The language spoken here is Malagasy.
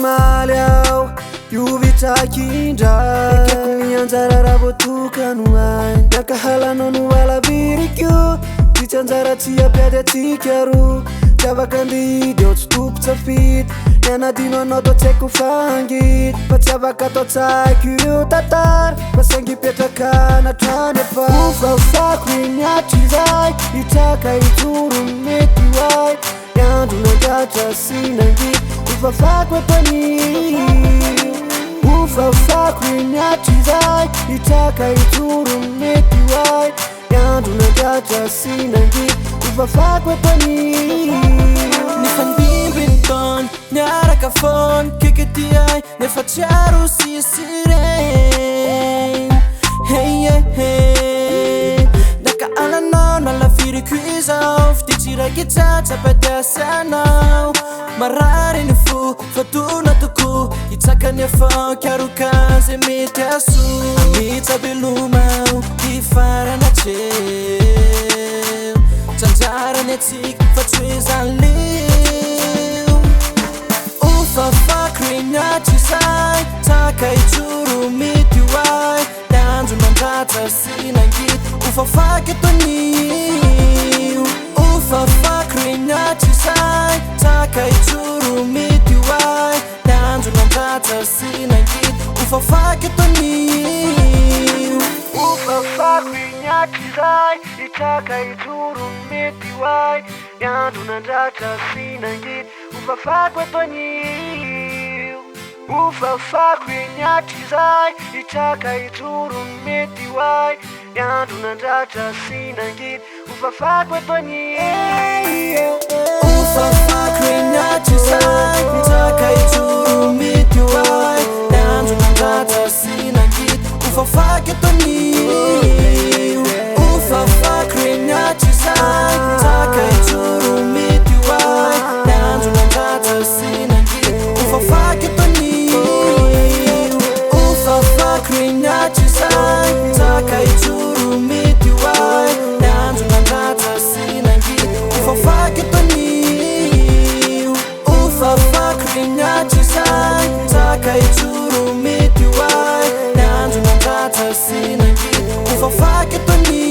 malhau Yuvitakindra Tsy Anjara ravotokanuai Nakahalano nualavirikyo Tsy Anjara tsy apiady atsikaru Tiavakandidy ao tsy tompo tsafidy Nianadino anao tô tsy haiko fangidy Fa tsy avaka atao tsaiky io tatara Masangipetraka natrany efa Ufafako iny hatrizay Hitraka hijoro mety hoay Andro nandratra sy nangidy Ufafako epanio Ufafako iny hatrizay Hitraka hijoro mety hoay Andro nandratra sy nangidy Ufafako epanio Nifanbimbin ton Niaraka fon Kikitiay Nefatsiaro si siren Hey yeah hey Nakaalano Nalaviriko izao Fitichiraiky tsatsapadesanao Marary ny fo Fatona toko Hitsaka nefa Kiarokazy mety aso Amitsabelomao Ifarana tseo Tsy Anjara netsik fa tsy hoe zany leo Ufafako iny hatrizay Taka hijoro mety hoay Andro nandratra sy nangidy Ufafako etonio Ufafako iny hatrizay Taka hijoro mety hoay Andro nandratra sy nangidy Ufafako etonio Ufafako iny hatrizay Hitraka hijoro mety hoay Andro nandratra sy nangidy Ufafako epanio Ufafako iny hatrizay Hitraka hijoro mety hoay Andro nandratra sy nangidy Ufafako epanio Ufafako iny hatrizay Hitraka hijoro mety hoay Andro nandratra sy nangidy Ufafako epanio Ufafako iny hatrizay Hitraka hijoro mety hoay Andro nandratra sy nangidy Ufafako epanio Ufafako iny hatrizay Hitraka hijoro mety hoay Andro nandratra sy nangidy Ufafako epanio Ufafako iny hatrizay Hitraka hijoro mety hoay Andro nandratra sy nangidy Ufafako epanio